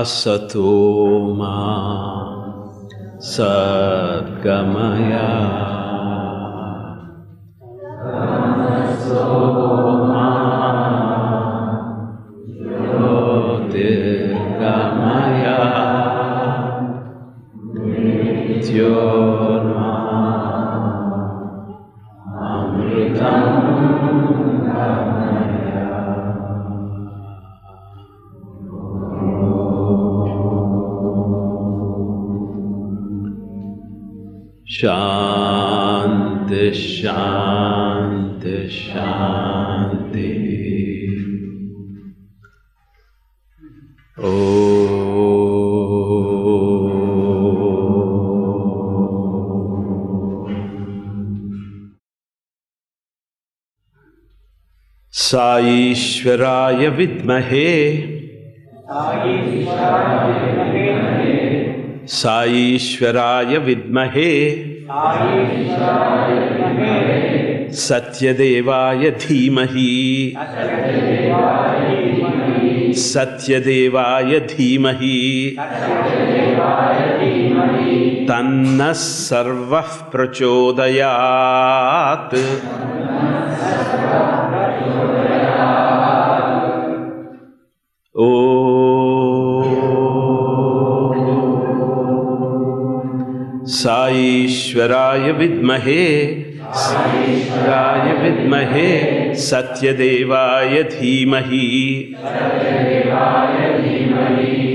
Asato ma sadgamaya Tamaso ma jyotirgamaya Mrityorma amritam Shanti, Shanti, Shanti. Sai Ishwaraya Vidmahe Sai Ishwaraya Vidmahe Sathya Devaya Dhimahi Sathya Devaya Dhimahi Tanna Sarvah Prachodayat Sai Ishwaraya Vidmahe Saishwaraya Vidmahe Sathya Devaya Dhimahi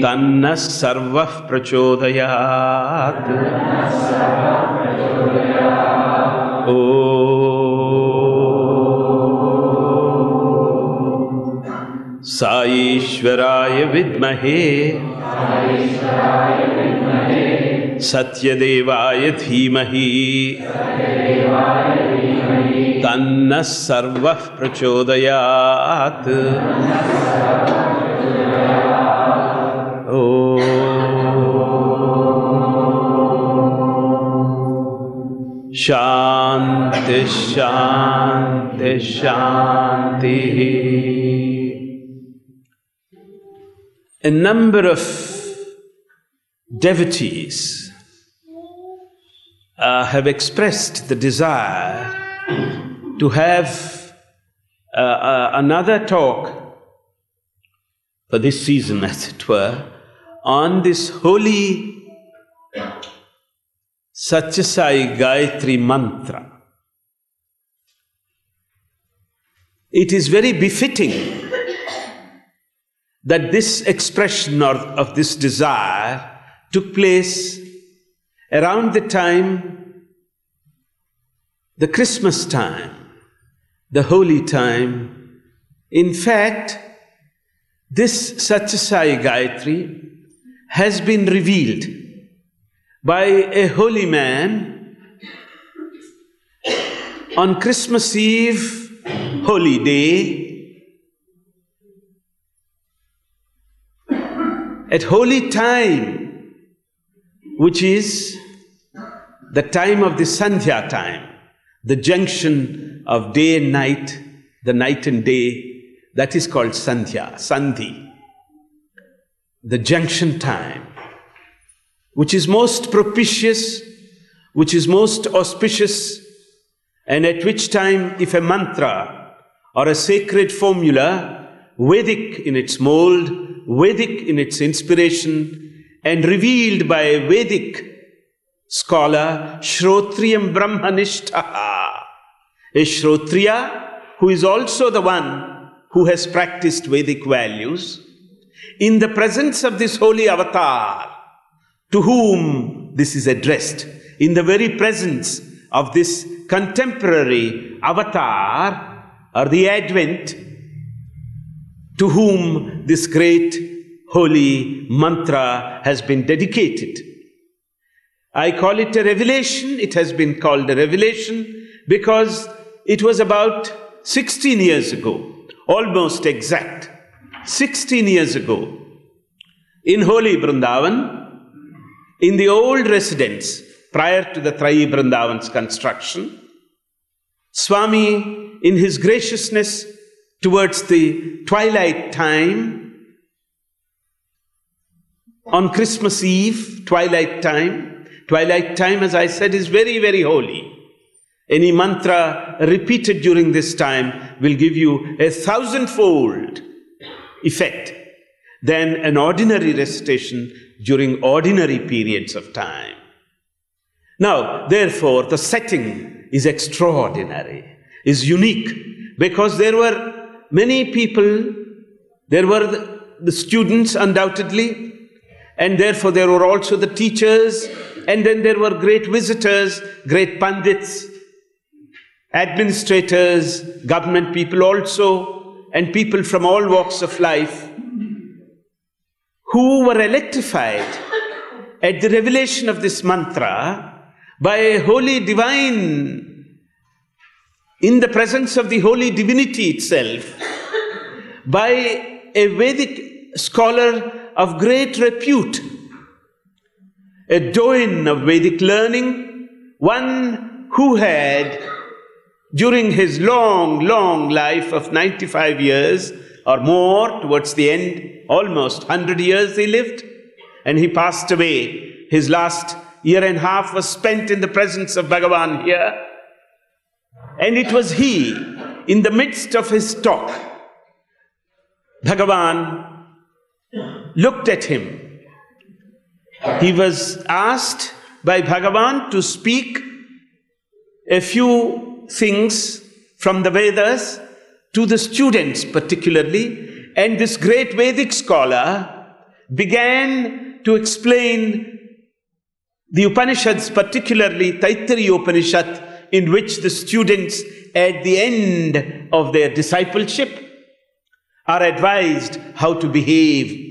Tanna Sarvah Prachodayat Sai Ishwaraya Vidmahe Sathya Devaya Dhimahi Tanna Sarvah Prachodayat Shanti, Shanti, Shanti. A number of devotees have expressed the desire to have another talk for this season, as it were, on this holy Sai Gayatri Mantra. It is very befitting that this expression of this desire took place around the time, the Christmas time, the holy time. In fact, this Sai Gayatri has been revealed by a holy man on Christmas Eve, holy day, at holy time, which is the time of the Sathya time, the junction of day and night, the night and day, that is called Sathya, Sandhi, the junction time, which is most propitious, which is most auspicious, and at which time if a mantra or a sacred formula, Vedic in its mold, Vedic in its inspiration, and revealed by a Vedic scholar, Shrotriyam Brahmanishtaha, a Shrotriya who is also the one who has practiced Vedic values, in the presence of this holy avatar, to whom this is addressed, in the very presence of this contemporary avatar, or the Advent, to whom this great holy mantra has been dedicated. I call it a revelation. It has been called a revelation because it was about 16 years ago, almost exact, 16 years ago, in holy Vrindavan, in the old residence prior to the Trayi Vrindavan's construction. Swami, in his graciousness towards the twilight time, on Christmas Eve, twilight time. Twilight time, as I said, is very, very holy. Any mantra repeated during this time will give you 1,000-fold effect than an ordinary recitation during ordinary periods of time. Now, therefore, the setting is extraordinary, is unique, because there were many people, there were the students undoubtedly, and therefore there were also the teachers, and then there were great visitors, great pandits, administrators, government people also, and people from all walks of life who were electrified at the revelation of this mantra by a holy divine, in the presence of the holy divinity itself, by a Vedic scholar of great repute, a doyen of Vedic learning, one who had, during his long, long life of 95 years or more, towards the end, almost 100 years he lived, and he passed away. His last year and a half was spent in the presence of Bhagawan here. And it was he, in the midst of his talk, Bhagavan looked at him. He was asked by Bhagavan to speak a few things from the Vedas to the students particularly, and this great Vedic scholar began to explain the Upanishads, particularly Taittiriya Upanishad, in which the students at the end of their discipleship are advised how to behave.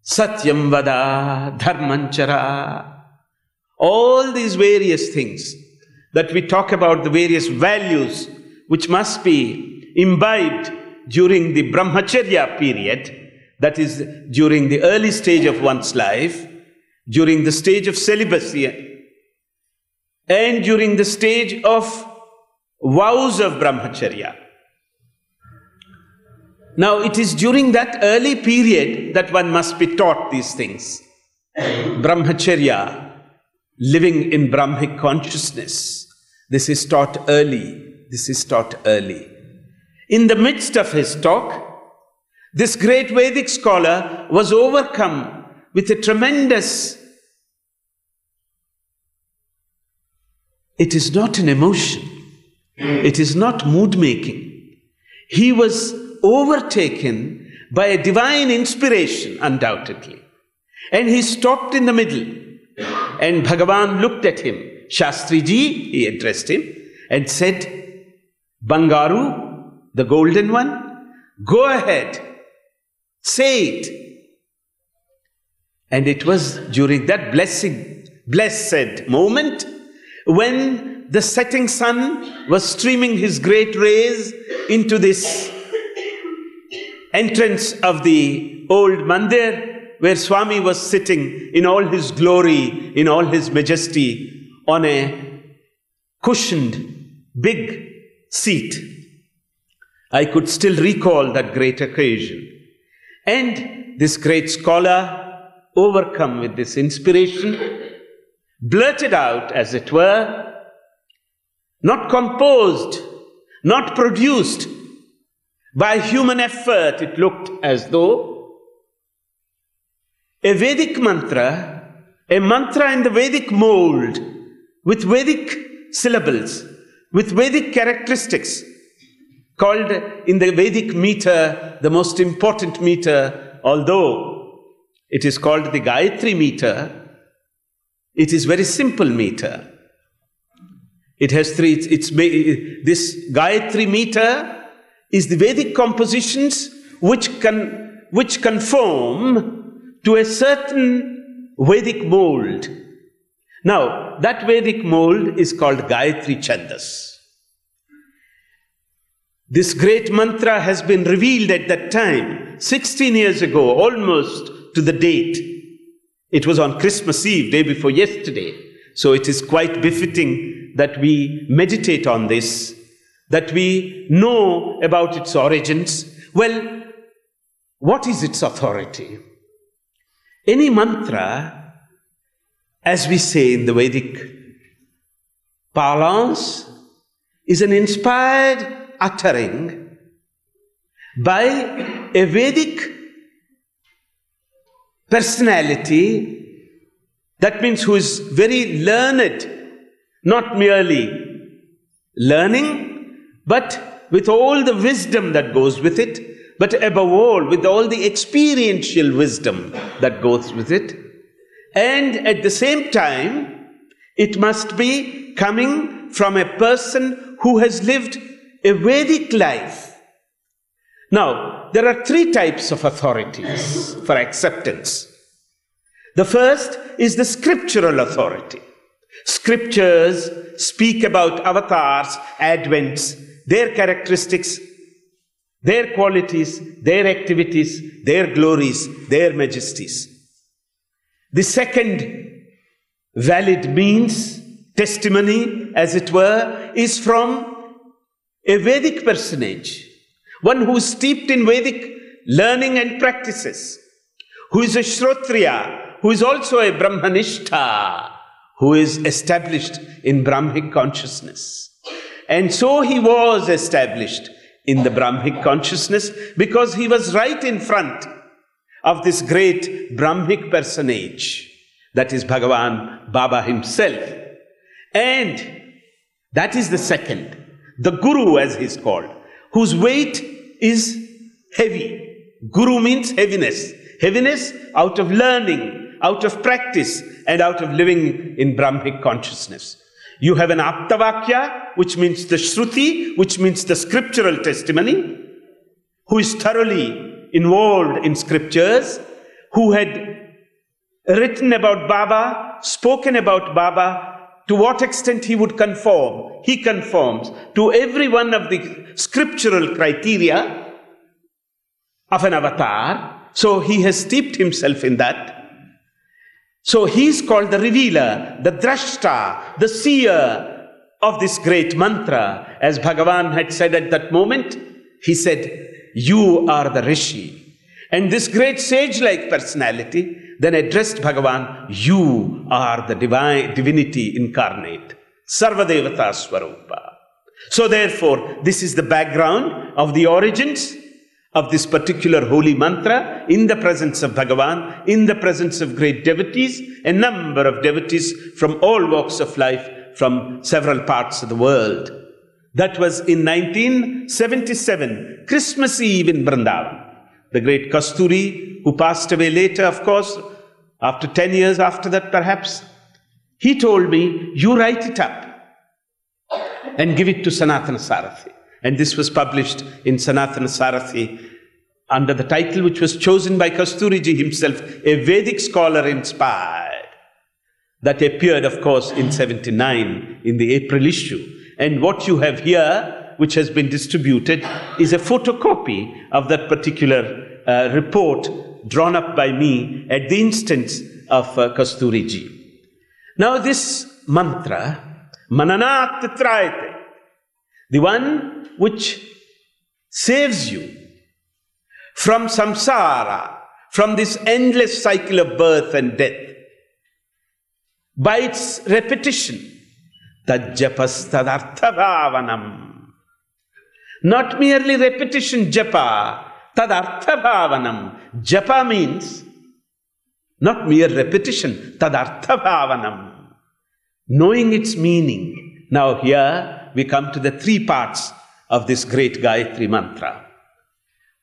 Satyam vada, dharmanchara. All these various things that we talk about, the various values which must be imbibed during the brahmacharya period, that is, during the early stage of one's life, during the stage of celibacy, and during the stage of vows of brahmacharya. Now, it is during that early period that one must be taught these things. Brahmacharya, living in Brahmic consciousness. This is taught early. This is taught early. In the midst of his talk, this great Vedic scholar was overcome with a tremendous... It is not an emotion. It is not mood-making. He was overtaken by a divine inspiration, undoubtedly. And he stopped in the middle. And Bhagavan looked at him. Shastriji, he addressed him, and said, Bangaru, the golden one, go ahead, say it. And it was during that blessed moment when the setting sun was streaming his great rays into this entrance of the old mandir, where Swami was sitting in all his glory, in all his majesty, on a cushioned, big seat. I could still recall that great occasion. And this great scholar, overcome with this inspiration, blurted out, as it were, not composed, not produced by human effort. It looked as though a Vedic mantra, a mantra in the Vedic mold, with Vedic syllables, with Vedic characteristics, called in the Vedic meter, the most important meter, although it is called the Gayatri meter, it is very simple meter. It has three, this Gayatri meter is the Vedic compositions which conform to a certain Vedic mold. Now, that Vedic mold is called Gayatri Chandas. This great mantra has been revealed at that time, 16 years ago, almost to the date. It was on Christmas Eve, day before yesterday. So it is quite befitting that we meditate on this, that we know about its origins. Well, what is its authority? Any mantra, as we say in the Vedic parlance, is an inspired uttering by a Vedic personality, that means who is very learned, not merely learning, but with all the wisdom that goes with it, but above all, with all the experiential wisdom that goes with it. And at the same time, it must be coming from a person who has lived a Vedic life. Now, there are three types of authorities for acceptance. The first is the scriptural authority. Scriptures speak about avatars, advents, their characteristics, their qualities, their activities, their glories, their majesties. The second valid means, testimony, as it were, is from a Vedic personage, one who is steeped in Vedic learning and practices, who is a Shrotriya, who is also a Brahmanishta, who is established in Brahmic consciousness. And so he was established in the Brahmic consciousness because he was right in front of this great Brahmic personage, that is Bhagawan, Baba himself. And that is the second, the Guru as he is called, whose weight is heavy. Guru means heaviness. Heaviness out of learning, out of practice, and out of living in Brahmic consciousness. You have an Aptavakya, which means the Shruti, which means the scriptural testimony, who is thoroughly involved in scriptures, who had written about Baba, spoken about Baba, to what extent he would conform. He conforms to every one of the scriptural criteria of an avatar. So he has steeped himself in that. So he is called the revealer, the drashta, the seer of this great mantra. As Bhagavan had said at that moment, he said, "You are the Rishi." And this great sage-like personality then addressed Bhagavan, "You are the divinity incarnate, Sarvadevata Swarupa." So therefore, this is the background of the origins of this particular holy mantra in the presence of Bhagavan, in the presence of great devotees, a number of devotees from all walks of life, from several parts of the world. That was in 1977, Christmas Eve in Vrindavan. The great Kasturi, who passed away later, of course, after 10 years after that perhaps, he told me, "You write it up and give it to Sanatana Sarathi." And this was published in Sanatana Sarathi under the title which was chosen by Kasturiji himself, A Vedic Scholar Inspired. That appeared, of course, in 79 in the April issue. And what you have here, which has been distributed, is a photocopy of that particular report drawn up by me at the instance of Kasturiji. Now this mantra, Mananat Trayate, the one which saves you from samsara, from this endless cycle of birth and death, by its repetition, Tajjapas tadartha bhavanam. Not merely repetition, japa, tadartha bhavanam. Japa means not mere repetition, tadartha bhavanam. Knowing its meaning. Now here we come to the three parts of this great Gayatri mantra.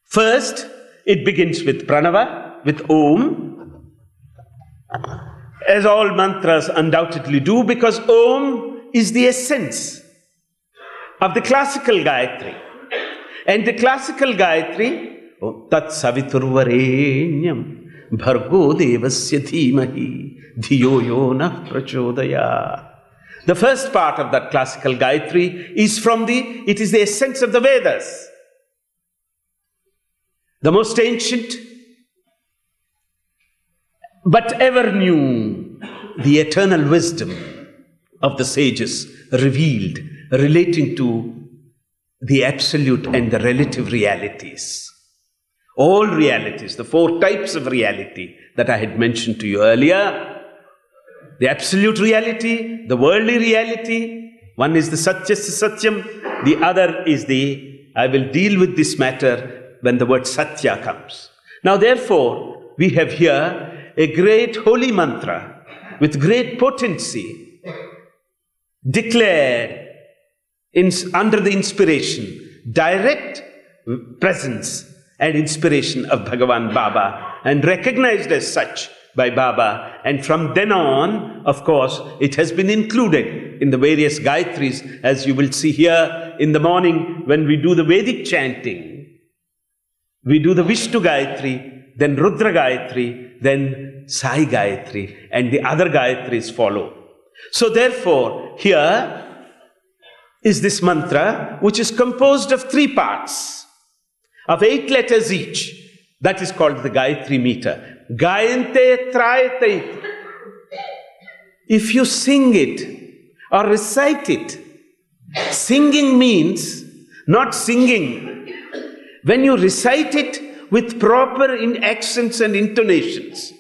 First, it begins with pranava, with Om, as all mantras undoubtedly do, because Om is the essence of the classical Gayatri. And the classical Gayatri, Tat Saviturvarenyam Bhargo Devasya Dhimahi Dhiyo Yona Prachodaya. The first part of that classical Gayatri is it is the essence of the Vedas. The most ancient, but ever new, the eternal wisdom of the sages revealed, relating to the absolute and the relative realities. All realities, the four types of reality, that I had mentioned to you earlier. The absolute reality, the worldly reality. One is the Satya Satyam, the other is I will deal with this matter when the word Sathya comes. Now therefore, we have here a great holy mantra with great potency declared under the inspiration, direct presence and inspiration of Bhagavan Baba, and recognized as such by Baba. And from then on, of course, it has been included in the various Gayatris, as you will see here in the morning when we do the Vedic chanting. We do the Vishnu Gayatri, then Rudra Gayatri, then Sai Gayatri, and the other Gayatris follow. So therefore, here is this mantra, which is composed of 3 parts, of 8 letters each. That is called the Gayatri meter. Gayante trayate. If you sing it or recite it, singing means not singing. When you recite it with proper accents and intonations,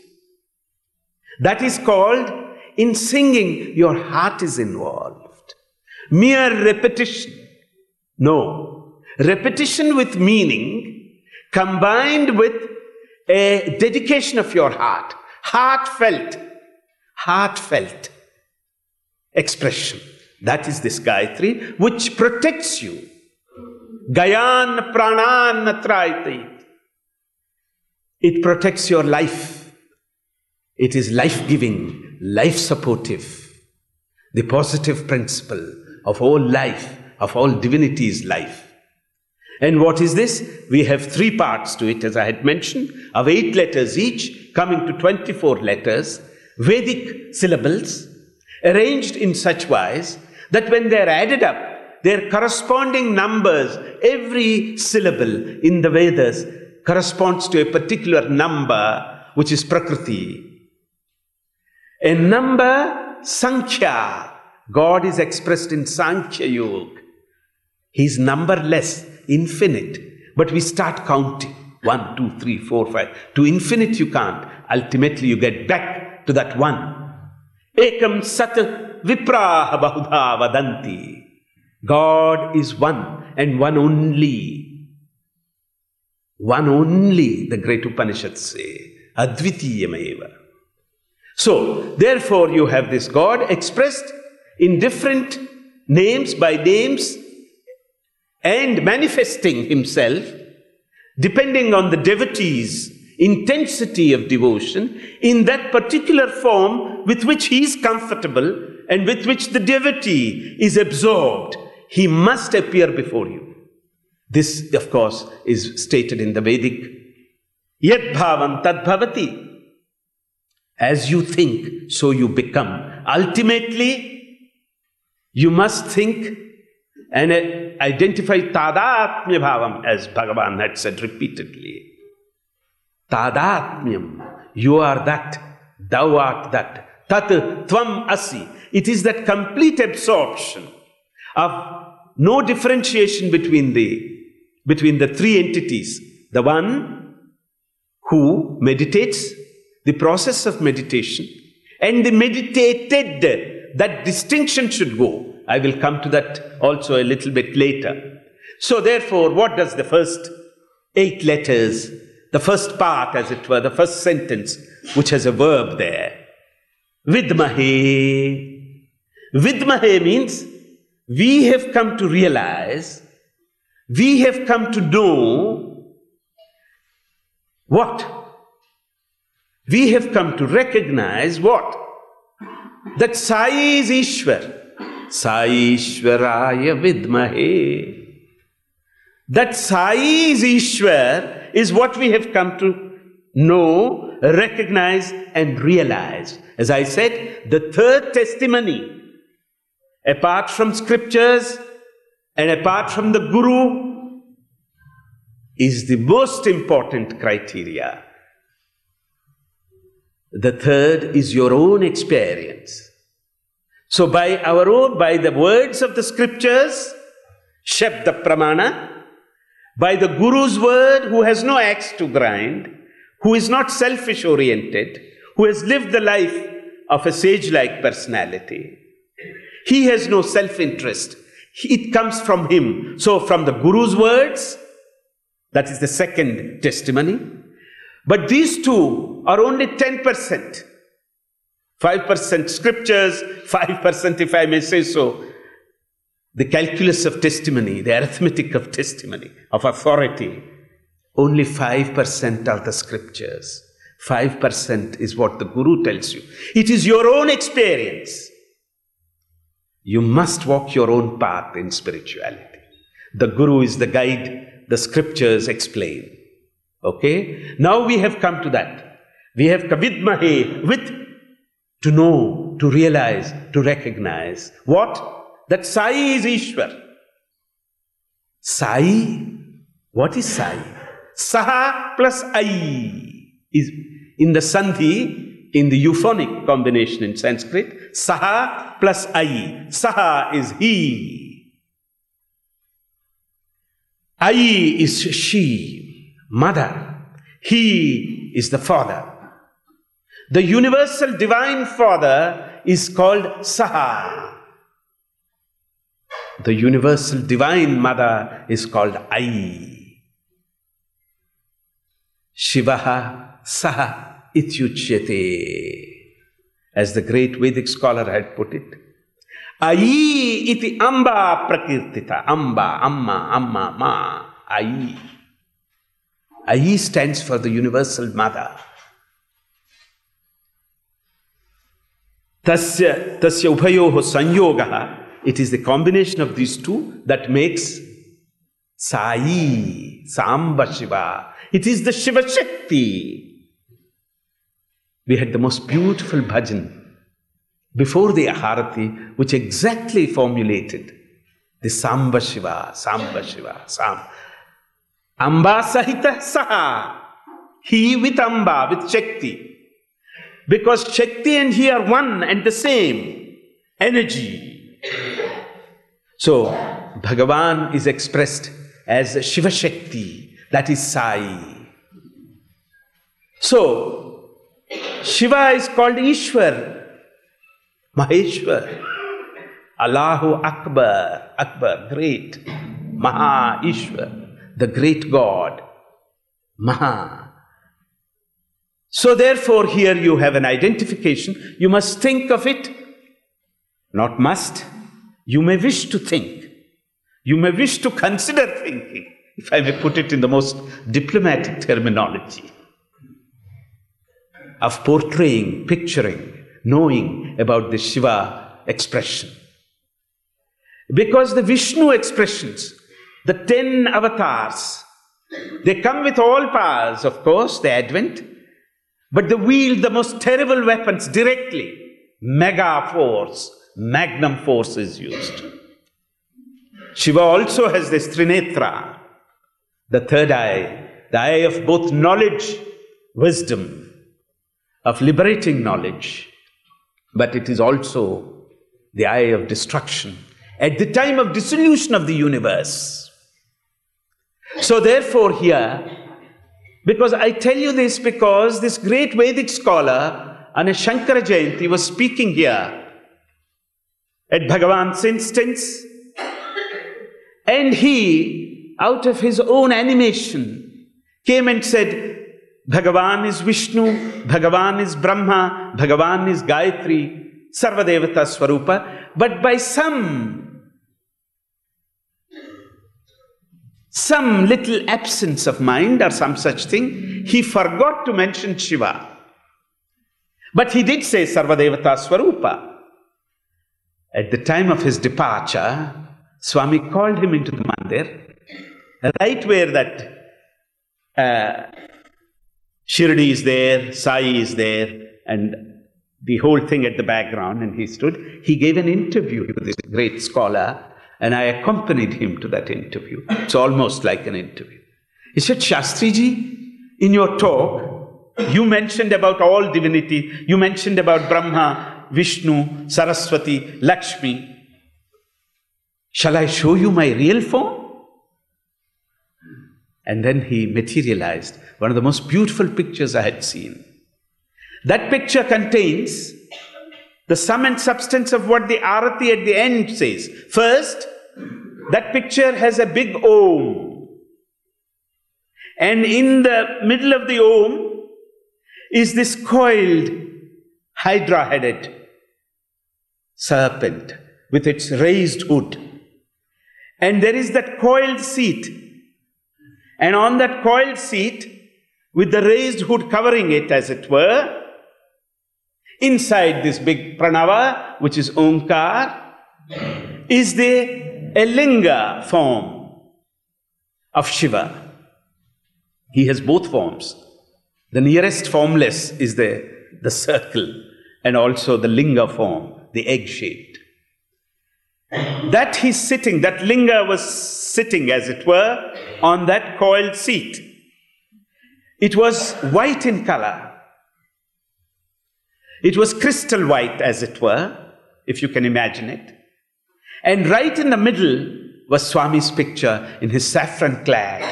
that is called, in singing, your heart is involved. Mere repetition. No. Repetition with meaning combined with a dedication of your heart. Heartfelt expression. That is this Gayatri, which protects you. Gayan pranan trayate. It protects your life. It is life-giving, life-supportive. The positive principle of all life, of all divinity's life. And what is this? We have 3 parts to it, as I had mentioned, of 8 letters each, coming to 24 letters, Vedic syllables, arranged in such wise that when they are added up, their corresponding numbers, every syllable in the Vedas corresponds to a particular number, which is Prakriti. A number, Sankhya. God is expressed in Sankhya Yoga. He is numberless, infinite. But we start counting. 1, 2, 3, 4, 5. To infinite you can't. Ultimately you get back to that one. Ekam sat vipraha bahudha vadanti. God is one and one only. One only, the great Upanishads say. Advitiyameva. So, therefore you have this God expressed in different names by names and manifesting himself depending on the devotee's intensity of devotion in that particular form with which he is comfortable and with which the devotee is absorbed. He must appear before you. This, of course, is stated in the Vedic. Yad bhavam tad bhavati. As you think, so you become. Ultimately, you must think and identify tadatmya bhavam, as Bhagawan had said repeatedly. Tadatmyam, you are that, thou art that. Tat tvam asi. It is that complete absorption of no differentiation between the 3 entities. The one who meditates, the process of meditation, and the meditated, that distinction should go. I will come to that also a little bit later. So therefore, what does the first 8 letters, the first part as it were, the first sentence, which has a verb there, Vidmahe. Vidmahe means we have come to realize, we have come to know what? We have come to recognize what? That Sai is Ishwar. Sai Ishwaraya Vidmahe. That Sai is Ishwar is what we have come to know, recognize and realize. As I said, the third testimony, apart from scriptures and apart from the Guru, is the most important criteria. The third is your own experience. So by the words of the scriptures, Shabda Pramana, by the Guru's word, who has no axe to grind, who is not selfish-oriented, who has lived the life of a sage-like personality. He has no self-interest. It comes from him. So from the Guru's words, that is the second testimony. But these two are only 10%. 5% scriptures, 5%, if I may say so, the calculus of testimony, the arithmetic of testimony, of authority. Only 5% are the scriptures. 5% is what the Guru tells you. It is your own experience. You must walk your own path in spirituality. The Guru is the guide, the scriptures explain. Okay? Now we have come to that. We have kavidmahe, with to know, to realize, to recognize. What? That Sai is Ishwar. Sai? What is Sai? Saha plus I is in the Sandhi, in the euphonic combination in Sanskrit. Saha plus I. Saha is he. I is she, mother. He is the father. The universal divine father is called Saha. The universal divine mother is called I. Shivaha Saha Ityuchyate. As the great Vedic scholar had put it. Ai iti amba prakirtita. Amba, amma, amma, ma. Ai. Ai stands for the universal mother. Tasya ubhayoho sanyogaha. It is the combination of these two that makes Sai, Samba Shiva. It is the Shiva Shakti. We had the most beautiful bhajan before the Aharati, which exactly formulated the Samba Shiva, Samba Shiva, Sam. Amba Sahita Saha. He with Amba, with Shakti. Because Shakti and he are one and the same energy. So, Bhagavan is expressed as Shiva Shakti, that is Sai. So, Shiva is called Ishwar, Maheshwar, Allahu Akbar, Akbar, great, Maha Ishwar, the great God, Maha. So therefore here you have an identification. You must think of it, not must. You may wish to think. You may wish to consider thinking, if I may put it in the most diplomatic terminology, of portraying, picturing, knowing about the Shiva expression. Because the Vishnu expressions, the 10 avatars, they come with all powers, of course, the advent, but they wield the most terrible weapons directly. Mega force, magnum force is used. Shiva also has this Trinetra, the third eye, the eye of both knowledge, wisdom, of liberating knowledge, but it is also the eye of destruction at the time of dissolution of the universe. So therefore here, because I tell you this because this great Vedic scholar on a Shankara Jayanti was speaking here at Bhagavan's instance, and he, out of his own animation, came and said, Bhagavan is Vishnu, Bhagavan is Brahma, Bhagavan is Gayatri, Sarvadevata Swarupa, but by some little absence of mind or some such thing, he forgot to mention Shiva. But he did say Sarvadevata Swarupa. At the time of his departure, Swami called him into the mandir, right where that Shirdi is there, Sai is there, and the whole thing at the background, and he stood. He gave an interview to this great scholar, and I accompanied him to that interview. It's almost like an interview. He said, Shastriji, in your talk, you mentioned about all divinity. You mentioned about Brahma, Vishnu, Saraswati, Lakshmi. Shall I show you my real form? And then he materialized one of the most beautiful pictures I had seen. That picture contains the sum and substance of what the Arati at the end says. First, that picture has a big Om. And in the middle of the Om is this coiled, hydra-headed serpent with its raised hood. And there is that coiled seat. And on that coiled seat, with the raised hood covering it, as it were, inside this big pranava, which is Omkar, is a linga form of Shiva. He has both forms. The nearest formless is the circle, and also the linga form, the egg-shaped. That he's sitting, that linga was sitting, as it were, on that coiled seat. It was white in color. It was crystal white, as it were, if you can imagine it. And right in the middle was Swami's picture in his saffron clad.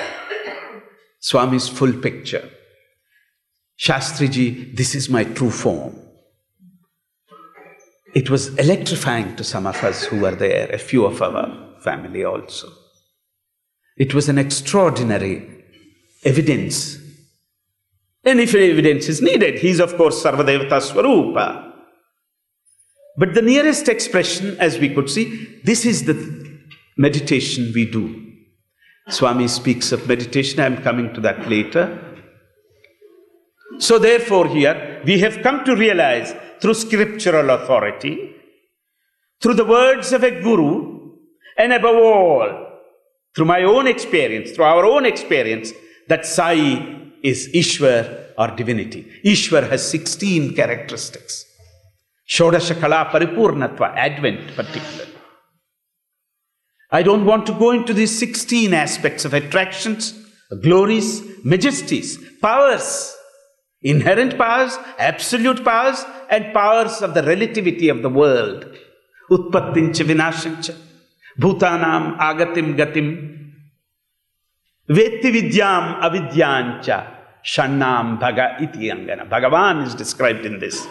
Swami's full picture. Shastriji, this is my true form. It was electrifying to some of us who were there, a few of our family also. It was an extraordinary evidence. And if evidence is needed, he is of course Sarvadevata Swarupa. But the nearest expression, as we could see, this is the meditation we do. Swami speaks of meditation, I am coming to that later. So therefore here, we have come to realize through scriptural authority, through the words of a guru, and above all, through my own experience, through our own experience, that Sai is Ishwar or divinity. Ishwar has 16 characteristics. Shodasha Kala Paripurnatva, Advent particularly. I don't want to go into these 16 aspects of attractions, glories, majesties, powers, inherent powers, absolute powers, and powers of the relativity of the world. Utpattincha vinashancha, bhutanam agatim gatim, vetti vidyam avidyancha, shannam bhaga iti angana. Bhagawan is described in this.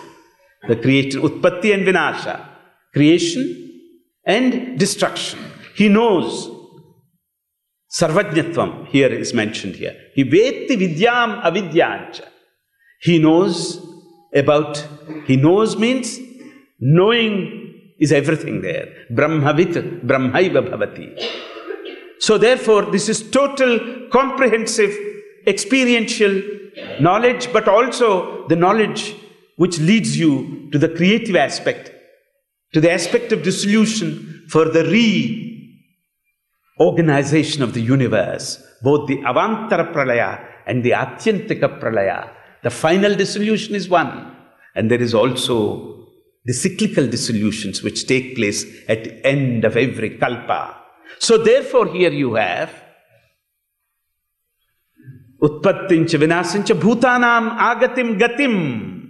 The creation, utpatti and vinasha, creation and destruction. He knows. Sarvajñatvam here is mentioned here. He vetti vidyam avidyancha. He knows about, he knows means knowing is everything there. Brahmavit brahmaiva bhavati. So therefore, this is total, comprehensive, experiential knowledge, but also the knowledge which leads you to the creative aspect, to the aspect of dissolution for the reorganization of the universe, both the avantara pralaya and the atyantika pralaya. The final dissolution is one, and there is also the cyclical dissolutions which take place at the end of every kalpa. So therefore here you have utpattincha vinasancha bhutanam agatim gatim.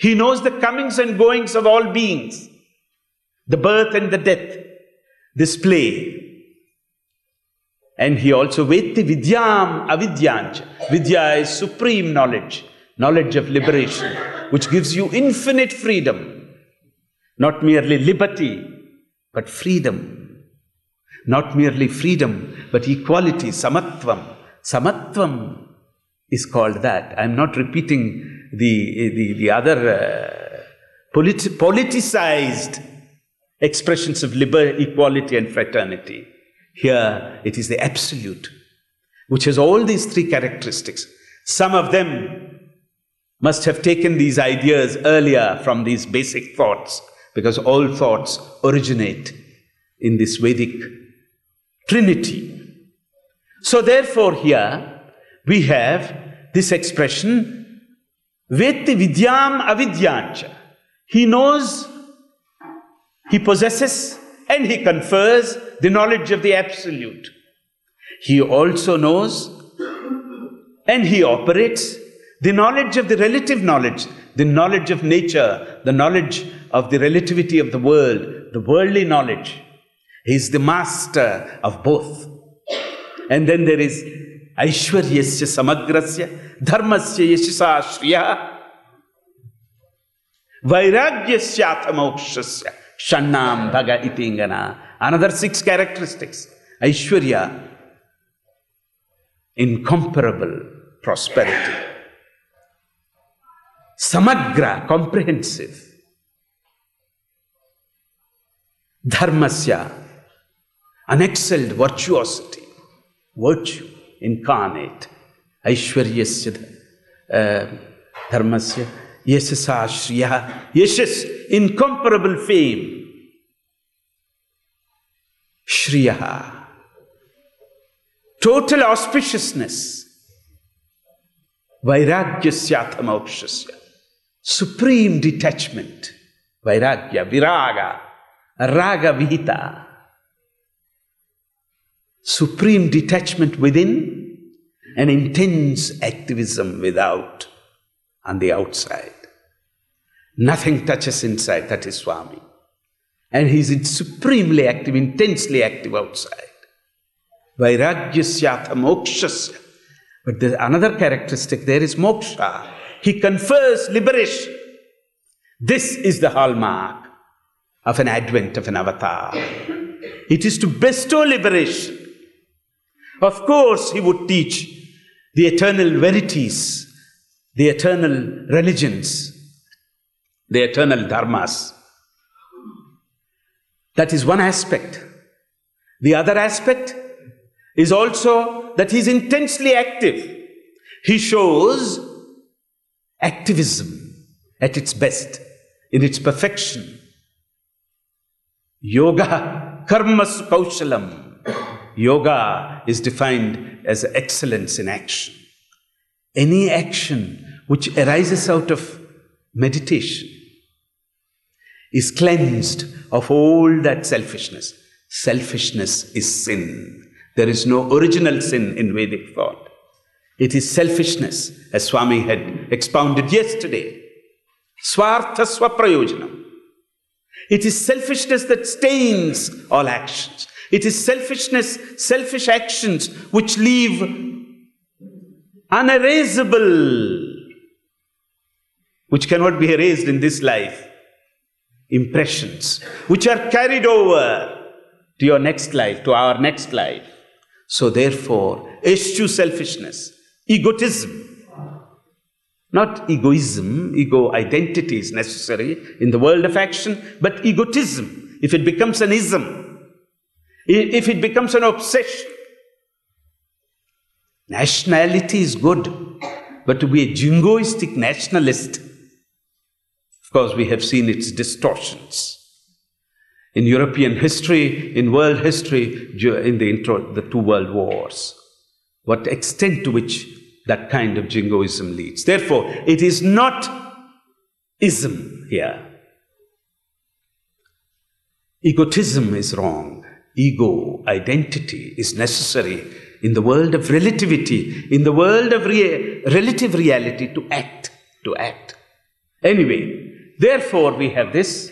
He knows the comings and goings of all beings, the birth and the death, this play. And he also vetti vidyam avidyancha. Vidya is supreme knowledge, knowledge of liberation, which gives you infinite freedom. Not merely liberty, but freedom. Not merely freedom, but equality, samatvam. Samatvam is called that. I am not repeating the other politicized expressions of liberty, equality and fraternity. Here it is the absolute, which has all these three characteristics. Some of them must have taken these ideas earlier from these basic thoughts, because all thoughts originate in this Vedic Trinity. So therefore here we have this expression, Vetti vidyam avidyancha. He knows, he possesses, and he confers the knowledge of the absolute. He also knows and he operates the knowledge of the relative knowledge, the knowledge of nature, the knowledge of the relativity of the world, the worldly knowledge. He is the master of both. And then there is Aishwaryasya samagrasya dharmasya yashasa shriya vairagyasya mokshasya shannam bhaga itingana. Another 6 characteristics. Aishwarya, incomparable prosperity. Samagra, comprehensive. Dharmasya, unexcelled virtuosity, virtue incarnate. Aishwaryasya dharmasya yashasa shriya, yashas, incomparable fame. Shriya, total auspiciousness. Vairagyasya mokshasya, supreme detachment. Vairagya, viraga, raga vihita. Supreme detachment within and intense activism without, on the outside. Nothing touches inside, that is Swami. And he is supremely active, intensely active outside. Vairagyasya mokshasya. But there's another characteristic, there is moksha. He confers liberation. This is the hallmark of an advent of an avatar. It is to bestow liberation. Of course, he would teach the eternal verities, the eternal religions, the eternal dharmas. That is one aspect. The other aspect is also that he is intensely active. He shows activism at its best, in its perfection. Yoga karmas kaushalam. Yoga is defined as excellence in action. Any action which arises out of meditation is cleansed of all that selfishness. Selfishness is sin. There is no original sin in Vedic thought. It is selfishness, as Swami had expounded yesterday. Swartha swaprayojanam. It is selfishness that stains all actions. It is selfishness, selfish actions which leave unerasable, which cannot be erased in this life, impressions, which are carried over to your next life, to our next life. So therefore, eschew selfishness, egotism. Not egoism, ego identity is necessary in the world of action, but egotism, if it becomes an ism, if it becomes an obsession. Nationality is good, but to be a jingoistic nationalist, of course we have seen its distortions. In European history, in world history, in the 2 world wars, what extent to which that kind of jingoism leads. Therefore, it is not ism here. Egotism is wrong. Ego, identity is necessary in the world of relativity, in the world of relative reality to act. Anyway, therefore we have this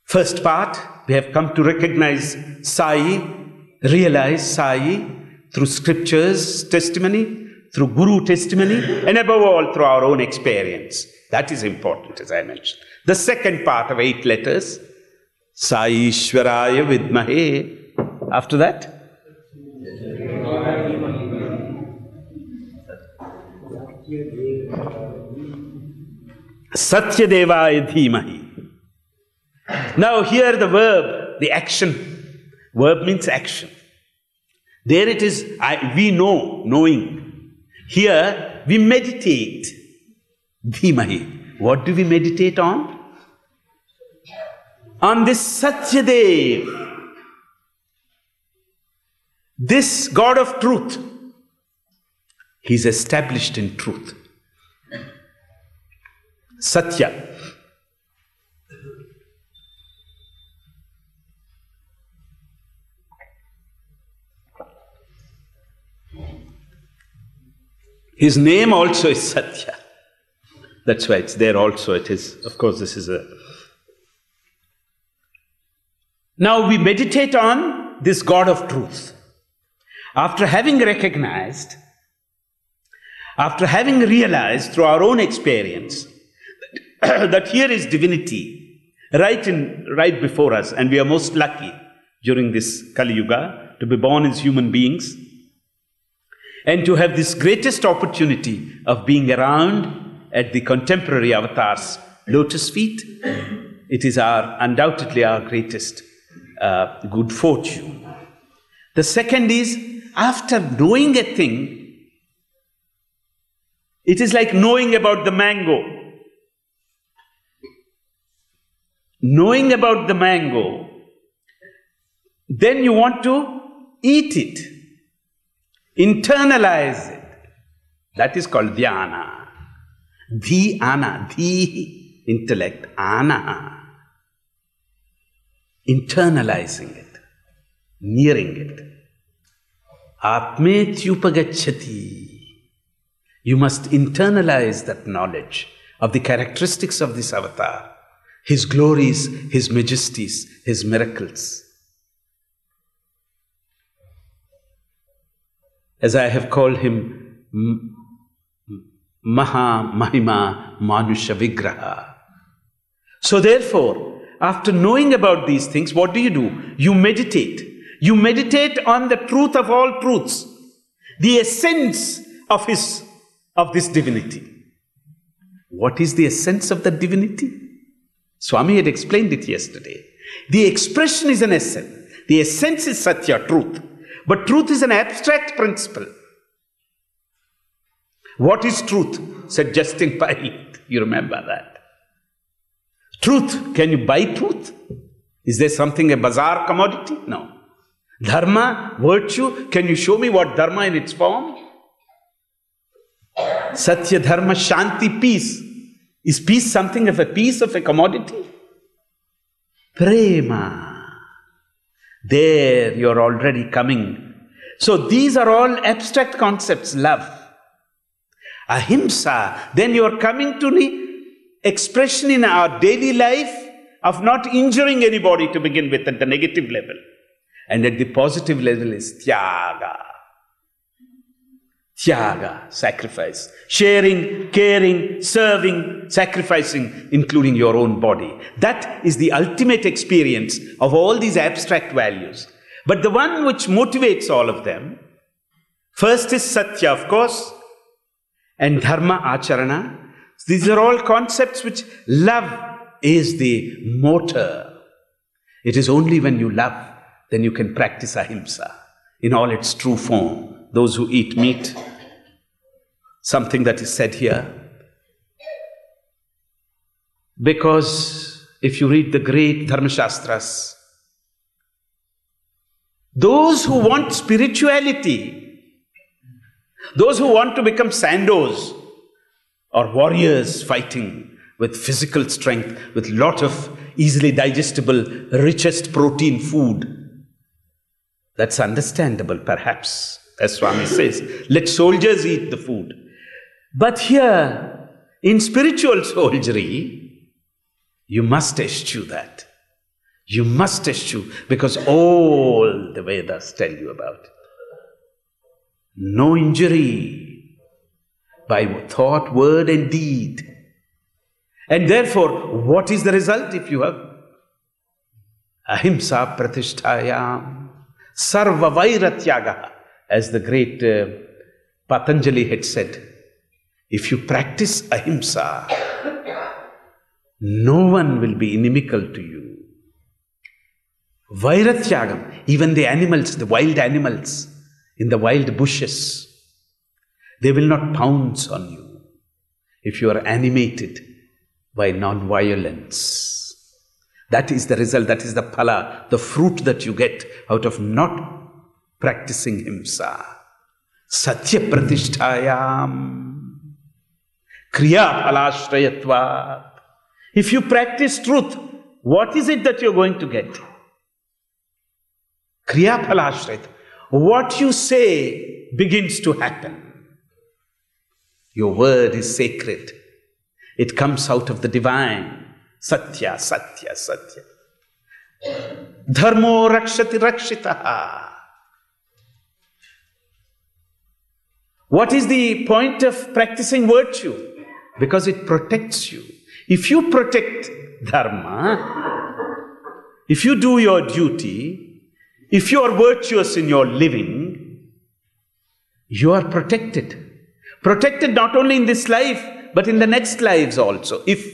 first part. We have come to recognize Sai, realize Sai through scriptures, testimony, through Guru testimony, and above all through our own experience. That is important, as I mentioned. The second part of 8 letters, Sai Ishwaraya Vidmahe. After that? Sathya Devaya Dhimahi. Now here the verb, the action. Verb means action. There it is, we know, knowing. Here we meditate. Dhimahi. What do we meditate on? On this Satyadev, this God of truth. He is established in truth. Sathya. His name also is Sathya. That's why it's there also. It is, of course, this is a... Now we meditate on this God of truth. After having recognized, after having realized through our own experience that here is divinity right before us, and we are most lucky during this Kali Yuga to be born as human beings and to have this greatest opportunity of being around at the contemporary avatar's lotus feet. It is undoubtedly our greatest good fortune. The second is, after knowing a thing, it is like knowing about the mango. Knowing about the mango, then you want to eat it, internalize it. That is called dhyana. Dhyana, dhi, intellect, ana. Internalizing it, nearing it. Atmetyupagacchati. You must internalize that knowledge of the characteristics of this avatar, his glories, his majesties, his miracles. As I have called him, Maha Mahima Manusha Vigraha. So therefore, after knowing about these things, what do? You meditate. You meditate on the truth of all truths, the essence of this divinity. What is the essence of the divinity? Swami had explained it yesterday. The expression is an essence. The essence is Sathya, truth. But truth is an abstract principle. What is truth? Said Justin Pike. You remember that. Truth. Can you buy truth? Is there something, a bazaar commodity? No. Dharma, virtue. Can you show me what dharma in its form? Satya, dharma, shanti, peace. Is peace something of a piece of a commodity? Prema. There you're already coming. So these are all abstract concepts, love. Ahimsa, then you're coming to the expression in our daily life of not injuring anybody to begin with at the negative level. And at the positive level is tyaga. Tyaga, sacrifice. Sharing, caring, serving, sacrificing, including your own body. That is the ultimate experience of all these abstract values. But the one which motivates all of them, first is Satya, of course, and Dharma, Acharana. These are all concepts which love is the motor. It is only when you love, then you can practice ahimsa in all its true form. Those who eat meat, something that is said here. Because if you read the great Dharma Shastras, those who want spirituality, those who want to become sandos or warriors fighting with physical strength, with lot of easily digestible, richest protein food, that's understandable perhaps. As Swami says, let soldiers eat the food. But here, in spiritual soldiery, you must eschew that. You must eschew, because all the Vedas tell you about it. No injury by thought, word and deed. And therefore, what is the result if you have ahimsa pratishtayam sarva vairatyaga? As the great Patanjali had said, if you practice ahimsa, no one will be inimical to you. Vairatyagam, even the animals, the wild animals in the wild bushes, they will not pounce on you if you are animated by non-violence. That is the result, that is the phala, the fruit that you get out of not practicing himsa. Satya pratishtayam kriya phalashrayatvat. If you practice truth, what is it that you're going to get? Kriya phalashrayatvat. What you say begins to happen. Your word is sacred. It comes out of the divine. Satya, Satya, Satya. Dharmo rakshati rakshitaha. What is the point of practicing virtue? Because it protects you. If you protect dharma, if you do your duty, if you are virtuous in your living, you are protected. Protected not only in this life, but in the next lives also, if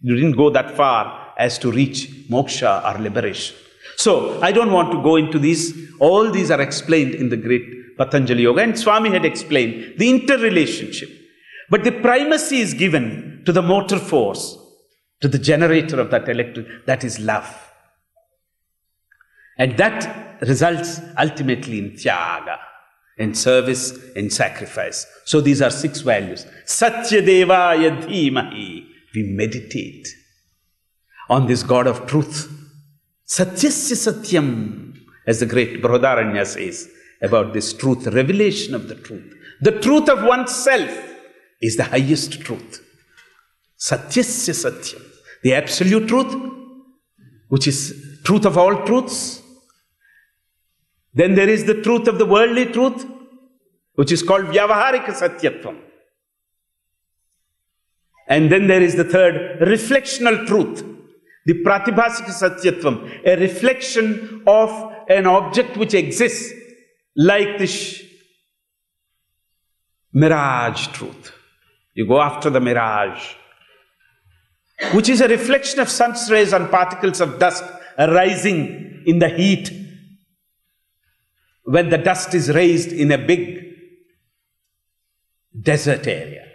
you didn't go that far as to reach moksha or liberation. So, I don't want to go into these. All these are explained in the great Patanjali Yoga, and Swami had explained the interrelationship. But the primacy is given to the motor force, to the generator of that electric, that is love. And that results ultimately in tyaga, in service, in sacrifice. So these are 6 values. Satya devaya dhimahi. We meditate on this God of truth. Satyasya satyam, as the great Brihadaranya says about this truth, revelation of the truth. The truth of oneself is the highest truth. Satyasya satyam, the absolute truth, which is truth of all truths. Then there is the truth of the worldly truth, which is called vyavaharika satyatvam. And then there is the third, reflectional truth, the pratibhasika satyatvam, a reflection of an object which exists, like this mirage truth. You go after the mirage, which is a reflection of sun's rays on particles of dust arising in the heat. When the dust is raised in a big desert area,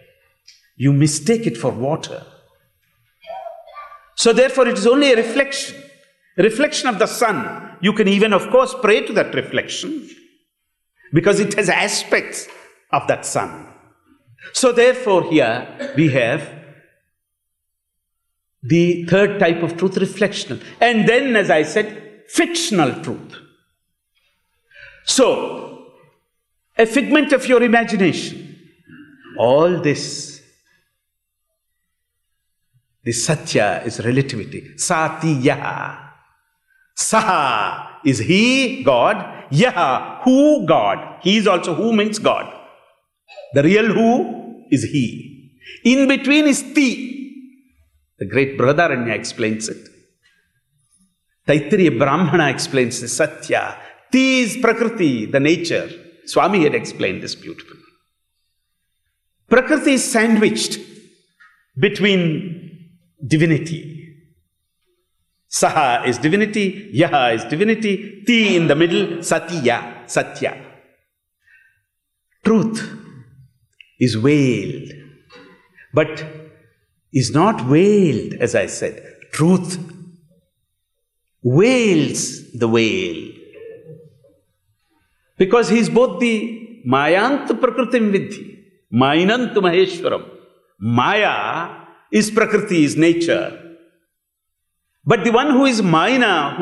you mistake it for water. So therefore it is only a reflection of the sun. You can even, of course, pray to that reflection because it has aspects of that sun. So therefore here we have the third type of truth, reflectional. And then, as I said, fictional truth. So, a figment of your imagination. All this, the Satya is relativity. Satya. Saha is he, God. Yaha, who, God. He is also who means God. The real who is he. In between is ti. The great Brihadaranya explains it. Taittiriya Brahmana explains the Satya. Ti is Prakriti, the nature. Swami had explained this beautifully. Prakriti is sandwiched between divinity. Saha is divinity, Yaha is divinity, Ti in the middle, Satya, Satya. Truth is veiled, but is not veiled, as I said. Truth veils the veil. Because he is both the Mayantu Prakritim Vidhi, Mainantu Maheshwaram. Maya is Prakriti, is nature. But the one who is Maina,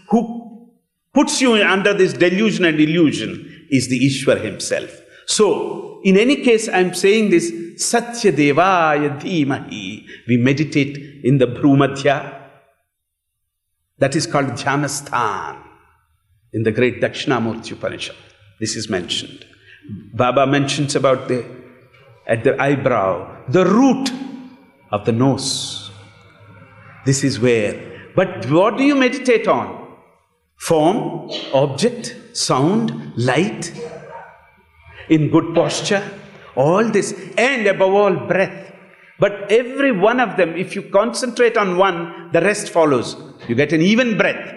who puts you under this delusion and illusion, is the Ishwar himself. So, in any case, I am saying this, Satya Devaya Dhimahi. We meditate in the Bhrumadhya. That is called Dhyanasthan. In the great Dakshinamurti Upanishad, this is mentioned. Baba mentions about at the eyebrow, the root of the nose. This is where. But what do you meditate on? Form, object, sound, light, in good posture, all this, and above all, breath. But every one of them, if you concentrate on one, the rest follows. You get an even breath.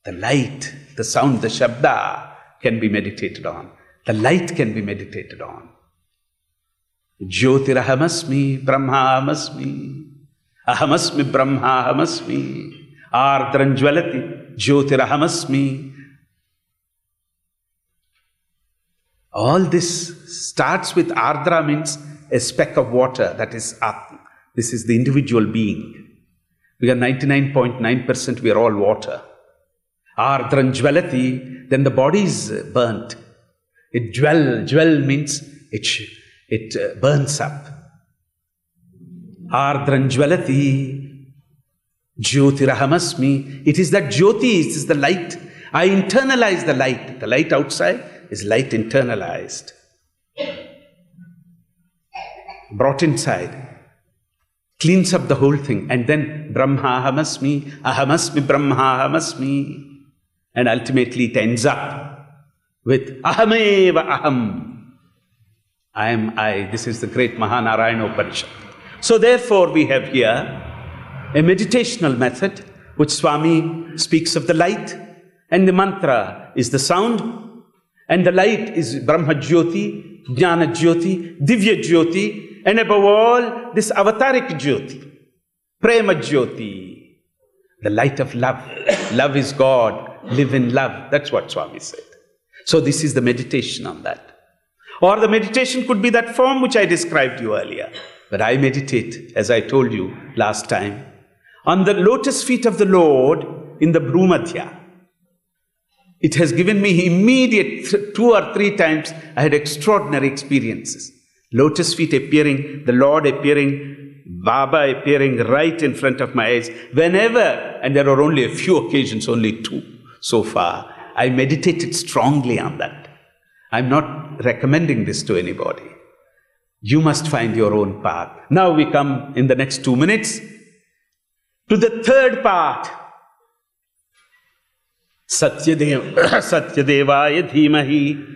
The light, the sound, the shabda can be meditated on. The light can be meditated on. Jyotirahamasmi, Brahmahamasmi, Ahamasmi, Brahmahamasmi, Ardranjvalati, Jyotirahamasmi. All this starts with Ardra, means a speck of water, that is Atma. This is the individual being. We are 99.9%, we are all water. Ardranjvalati, then the body is burnt. It jwel means it burns up. Ardranjvalati, Jyotirahamasmi. It is that Jyoti, it is the light. I internalize the light outside, is light internalized, brought inside, cleans up the whole thing, and then Brahma ahamasmi Brahma ahamasmi, and ultimately it ends up with ahameva aham. I am I. This is the great Mahanarayana Upanishad. So therefore we have here a meditational method which Swami speaks of the light, and the mantra is the sound, and the light is Brahma Jyoti, Jnana Jyoti, Divya Jyoti, and above all this avataric Jyoti, Prema Jyoti, the light of love. Love is God, live in love. That's what Swami said. So this is the meditation on that. Or the meditation could be that form which I described you earlier. But I meditate, as I told you last time, on the lotus feet of the Lord in the Bhumadhya. It has given me immediate 2 or 3 times, I had extraordinary experiences. Lotus feet appearing, the Lord appearing, Baba appearing right in front of my eyes. Whenever, and there are only a few occasions, only 2 so far, I meditated strongly on that. I'm not recommending this to anybody. You must find your own path. Now we come in the next 2 minutes to the third part. Satyadevaya dhimahi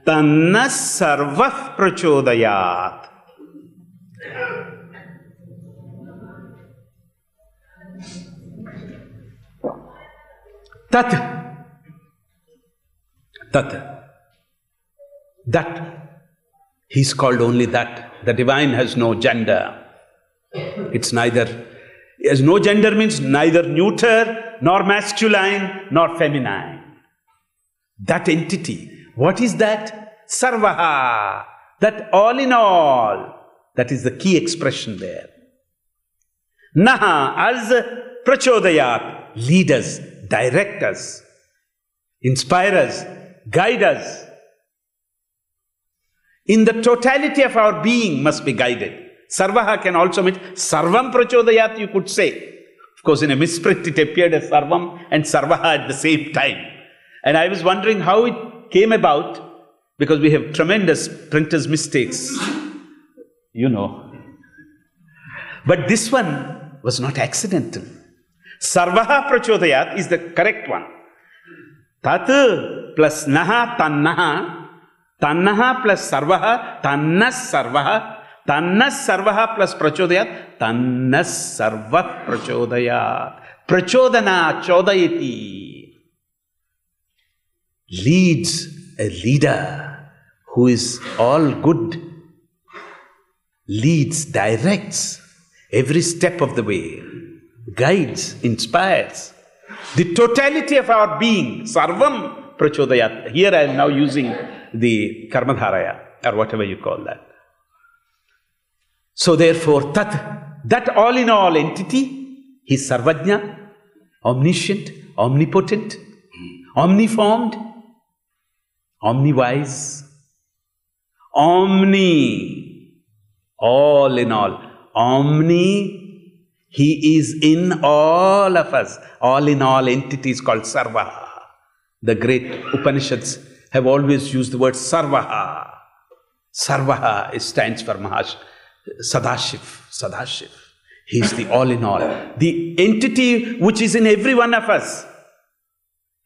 tanna sarvah prachodayat. That. He's called only that. The divine has no gender. It's neither, it has no gender means neither neuter, nor masculine, nor feminine. That entity. What is that? Sarvaha. That all in all. That is the key expression there. Naha as prachodayat. Lead us, direct us, inspire us, guide us. In the totality of our being must be guided. Sarvaha can also mean sarvam prachodayat, you could say. Of course, in a misprint it appeared as sarvam and sarvaha at the same time. And I was wondering how it came about, because we have tremendous printer's mistakes, you know. But this one was not accidental. Sarvaha prachodayat is the correct one. Tat plus naha tannaha. Tannaha plus sarvaha, tannas sarvaha plus prachodayat, tannas sarvah prachodayat. Prachodana chodayati. Leads a leader who is all good. Leads, directs every step of the way. Guides, inspires. The totality of our being, sarvam prachodayat. Here I am now using the karmadharaya, or whatever you call that. So therefore, that all in all entity, he is sarvajna, omniscient, omnipotent, omniformed, omniwise, omni, all in all. Omni, he is in all of us. All in all entity is called sarvaha. The great Upanishads have always used the word sarvaha. Sarvaha stands for Sadashiv. He is the all in all. The entity which is in every one of us.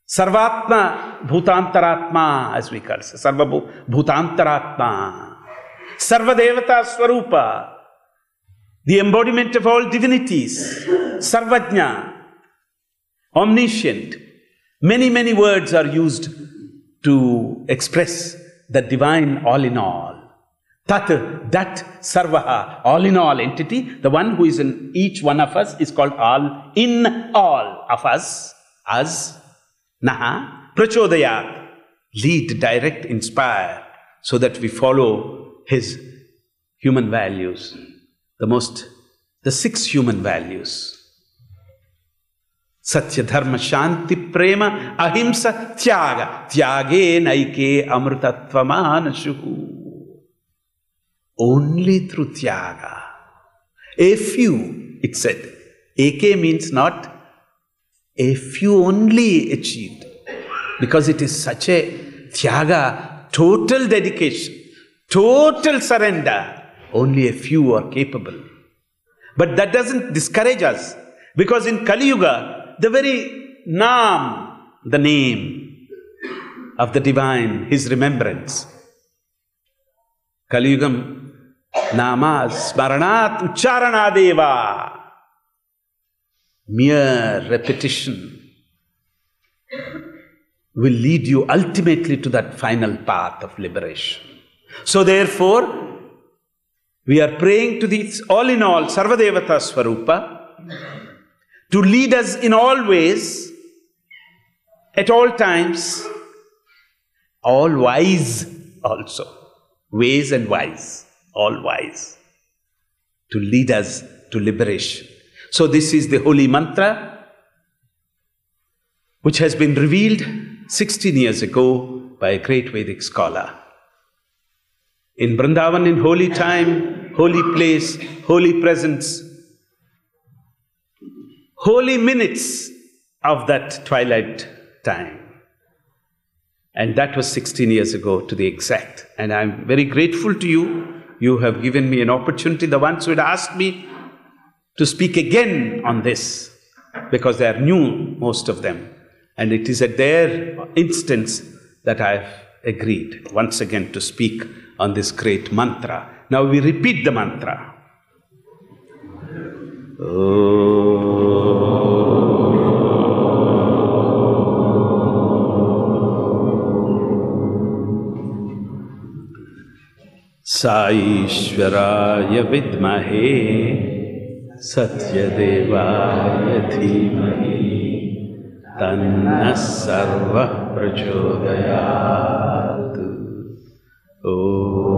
Sarvatma bhutantaratma, as we call it. Sarva bhutantaratma. Sarva devata swarupa. The embodiment of all divinities. Sarvajna. Omniscient. Many, many words are used to express the divine all in all. Tat, that, sarvaha, all in all entity, the one who is in each one of us is called all in all of us, as, naha, prachodayat, lead, direct, inspire, so that we follow his human values, the 6 human values. Sathya, dharma, shanti, prema, ahimsa, tyaga. Tyage naike amrutatvamānashuhu. Only through tyaga. A few, it said. AK means not a few only achieved. Because it is such a Tyaga, total dedication, total surrender. Only a few are capable. But that doesn't discourage us, because in Kali Yuga, the very Naam, the name of the divine, his remembrance. Kali Yugam, Nama Smaranat Ucharanadeva. Mere repetition will lead you ultimately to that final path of liberation. So therefore, we are praying to the all in all, Sarvadevata Swarupa, to lead us in all ways, at all times, all wise also. Ways and wise, all wise, to lead us to liberation. So this is the holy mantra, which has been revealed 16 years ago by a great Vedic scholar. In Vrindavan, in holy time, holy place, holy presence, holy minutes of that twilight time. And that was 16 years ago to the exact. And I'm very grateful to you. You have given me an opportunity, the ones who had asked me to speak again on this, because they are new, most of them. And it is at their instance that I've agreed once again to speak on this great mantra. Now we repeat the mantra. Sai Ishwaraya Vidmahe Sathya Devaya Dhimahi Tanna Sarva Prachodayat. Om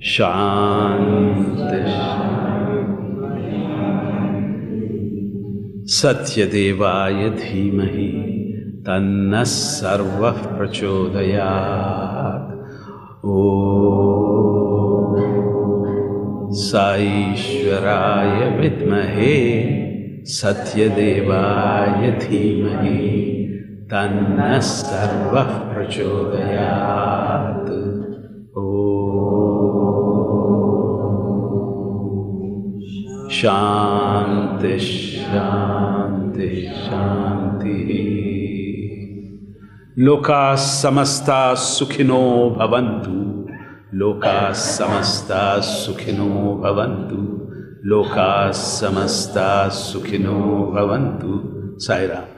Shanti Sathya Devaya Dhimahi Tanna Sarva Prachodayat. Om Sai Ishwaraya Vidmahe Sathya Devaya Dhimahi Tanna Sarva Prachodayat. Om Shanti Shanti Shanti. Loka samasta sukhino bhavantu. Loka samasta sukhino bhavantu. Loka samasta sukhino bhavantu. Sai Ram.